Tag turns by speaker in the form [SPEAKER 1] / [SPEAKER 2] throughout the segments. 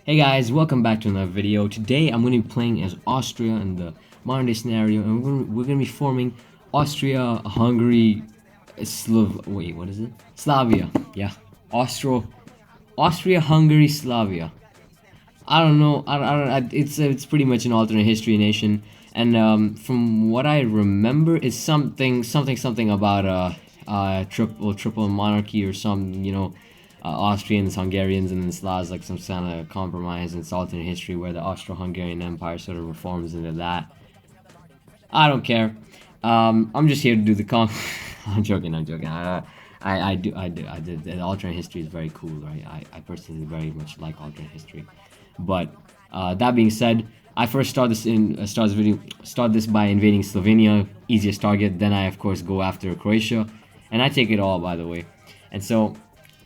[SPEAKER 1] Hey guys, welcome back to another video. Today I'm going to be playing as Austria in the modern day scenario, and we're going to be forming Austria, Hungary, what is it? Slavia. Yeah, Austria, Hungary, Slavia. I don't know. It's pretty much an alternate history nation, and from what I remember, it's something about triple monarchy or some Austrians, Hungarians, and then Slavs, like some kind of compromise and alternate history where the Austro-Hungarian Empire sort of reforms into that. I don't care. I'm just here to do the con. I'm joking. I'm joking. I did. The alternate history is very cool, right? I personally very much like alternate history. But that being said, I first start this by invading Slovenia, easiest target. Then I of course go after Croatia, and I take it all, by the way. And so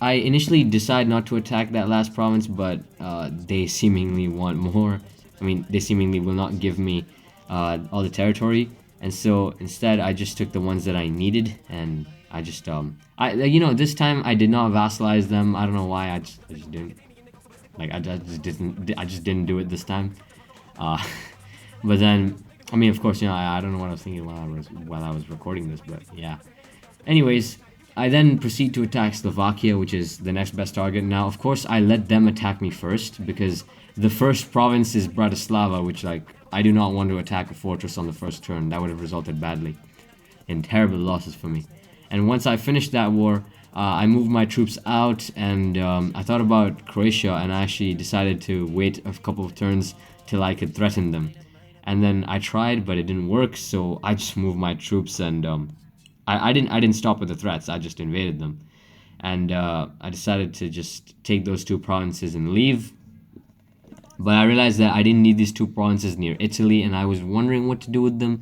[SPEAKER 1] I initially decide not to attack that last province, but they seemingly want more. I mean, they seemingly will not give me all the territory, and so instead I just took the ones that I needed, and I just this time I did not vassalize them. I don't know why. I just didn't. Like I just didn't do it this time. Uh, but then, I mean, of course, I don't know what I was thinking while I was recording this, but yeah. Anyways, I then proceed to attack Slovakia, which is the next best target. Now, of course, I let them attack me first because the first province is Bratislava, which I do not want to attack a fortress on the first turn. That would have resulted badly in terrible losses for me. And once I finished that war, I moved my troops out, and I thought about Croatia, and I actually decided to wait a couple of turns till I could threaten them. And then I tried, but it didn't work, so I just moved my troops, and I didn't stop with the threats. I just invaded them, and I decided to just take those two provinces and leave. But I realized that I didn't need these two provinces near Italy, and I was wondering what to do with them.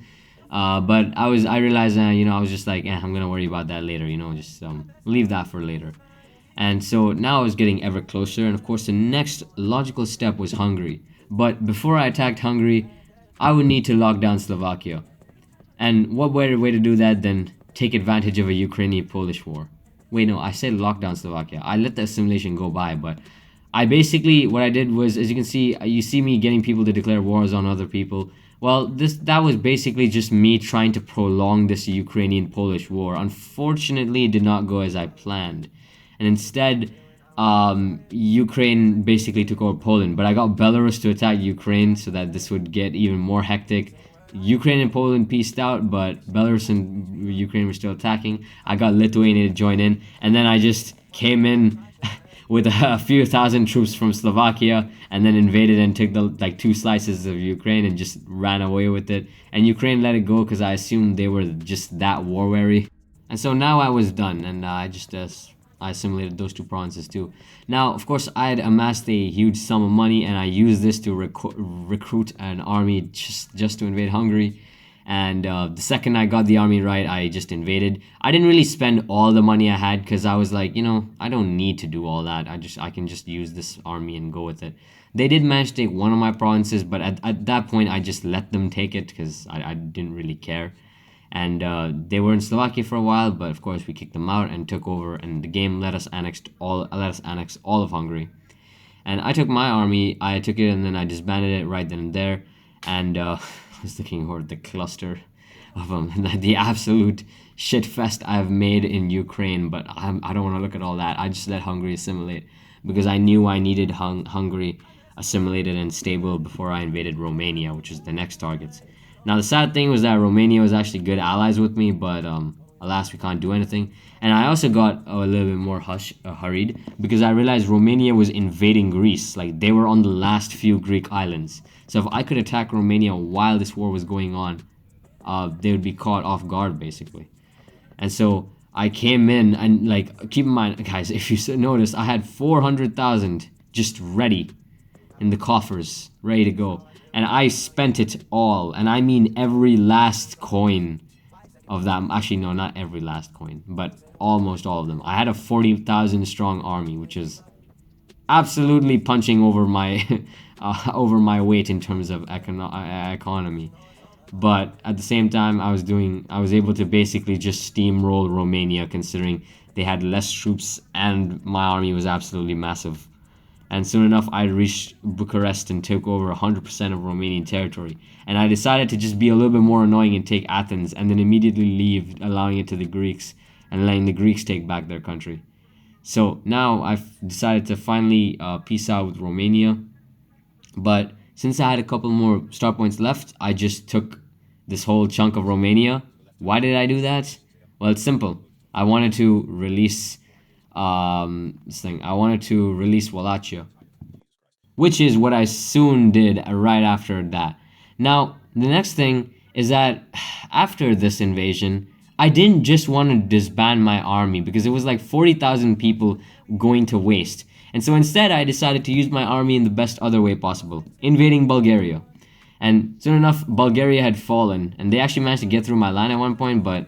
[SPEAKER 1] But I realized, I was just like, I'm gonna worry about that later, just leave that for later. And so now I was getting ever closer, and of course the next logical step was Hungary. But before I attacked Hungary, I would need to lock down Slovakia. And what better way to do that than take advantage of a Ukrainian-Polish war? Wait, no, I said lock down Slovakia. I let the assimilation go by, but what I did was, as you can see, you see me getting people to declare wars on other people. Well, that was basically just me trying to prolong this Ukrainian-Polish war. Unfortunately, it did not go as I planned. And instead, Ukraine basically took over Poland. But I got Belarus to attack Ukraine so that this would get even more hectic. Ukraine and Poland pieced out, but Belarus and Ukraine were still attacking. I got Lithuania to join in. And then I just came in with a few thousand troops from Slovakia, and then invaded and took the two slices of Ukraine and just ran away with it. And Ukraine let it go because I assumed they were just that war weary. And so now I was done, and I assimilated those two provinces too. Now, of course, I had amassed a huge sum of money, and I used this to recruit an army just to invade Hungary. And the second I got the army right, I just invaded. I didn't really spend all the money I had because I was like, I don't need to do all that. I can just use this army and go with it. They did manage to take one of my provinces, but at that point I just let them take it because I didn't really care. And they were in Slovakia for a while, but of course we kicked them out and took over, and the game let us annex all of Hungary. And I took my army, I took it, and then I disbanded it right then and there. And I was looking at the cluster of the absolute shit fest I've made in Ukraine, but I don't want to look at all that. I just let Hungary assimilate because I knew I needed Hungary assimilated and stable before I invaded Romania, which is the next target. Now the sad thing was that Romania was actually good allies with me, but alas, we can't do anything. And I also got a little bit more hurried because I realized Romania was invading Greece. Like, they were on the last few Greek islands. So if I could attack Romania while this war was going on, they would be caught off guard, basically. And so I came in, and keep in mind, guys, if you notice, I had 400,000 just ready in the coffers, ready to go. And I spent it all, and I mean every last coin of that. Actually, no, not every last coin, but almost all of them. I had a 40,000 strong army, which is absolutely punching over my over my weight in terms of economy. But at the same time, I was able to basically just steamroll Romania, considering they had less troops and my army was absolutely massive. And soon enough, I reached Bucharest and took over 100% of Romanian territory. And I decided to just be a little bit more annoying and take Athens, and then immediately leave, allowing it to the Greeks, and letting the Greeks take back their country. So now I've decided to finally peace out with Romania. But since I had a couple more star points left, I just took this whole chunk of Romania. Why did I do that? Well, it's simple. I wanted to release this thing. I wanted to release Wallachia, which is what I soon did right after that. Now, the next thing is that after this invasion, I didn't just want to disband my army because it was like 40,000 people going to waste. And so instead, I decided to use my army in the best other way possible, invading Bulgaria. And soon enough, Bulgaria had fallen, and they actually managed to get through my line at one point, but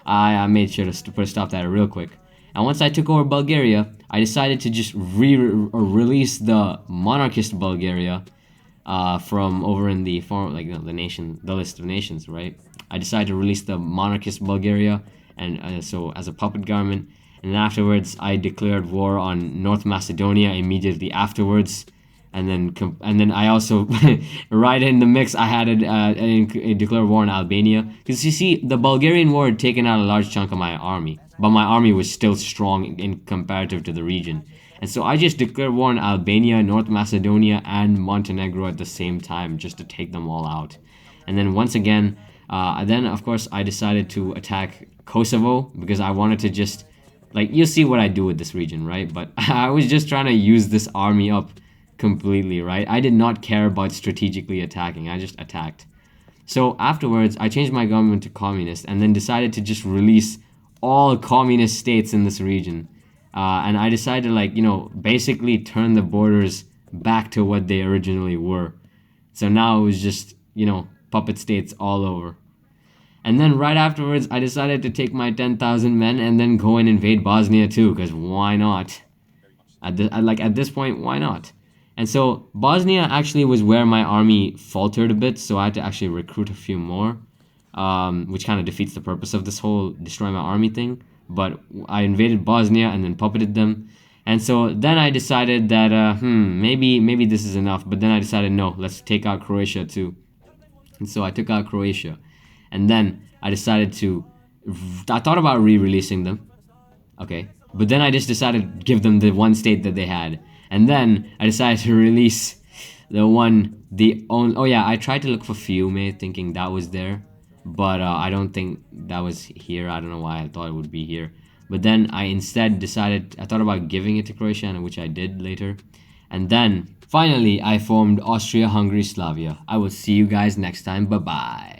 [SPEAKER 1] I made sure to put a stop to that real quick. And once I took over Bulgaria, I decided to just release the monarchist Bulgaria from over in the the list of nations, right? I decided to release the monarchist Bulgaria, and so as a puppet government. And then afterwards, I declared war on North Macedonia immediately afterwards. And then I also, right in the mix, I had a declared war on Albania. Because you see, the Bulgarian war had taken out a large chunk of my army. But my army was still strong in comparative to the region. And so I just declared war on Albania, North Macedonia, and Montenegro at the same time, just to take them all out. And then once again, then of course I decided to attack Kosovo, because I wanted to just, like, you'll see what I do with this region, right? But I was just trying to use this army up completely, right? I did not care about strategically attacking. I just attacked. So afterwards, I changed my government to communist, and then decided to just release all communist states in this region. And I decided to, like, basically turn the borders back to what they originally were. So now it was just, puppet states all over. And then right afterwards, I decided to take my 10,000 men and then go and invade Bosnia too, because why not? At this point, why not? And so Bosnia actually was where my army faltered a bit, so I had to actually recruit a few more, which kind of defeats the purpose of this whole destroy my army thing. But I invaded Bosnia and then puppeted them. And so then I decided that, maybe this is enough. But then I decided, no, let's take out Croatia too. And so I took out Croatia. And then I decided I thought about re-releasing them. Okay. But then I just decided to give them the one state that they had. And then I decided to release I tried to look for Fiume, thinking that was there. But I don't think that was here. I don't know why I thought it would be here. But then I instead I thought about giving it to Croatia, which I did later. And then finally I formed Austria Hungary Slavia. I will see you guys next time. Bye bye.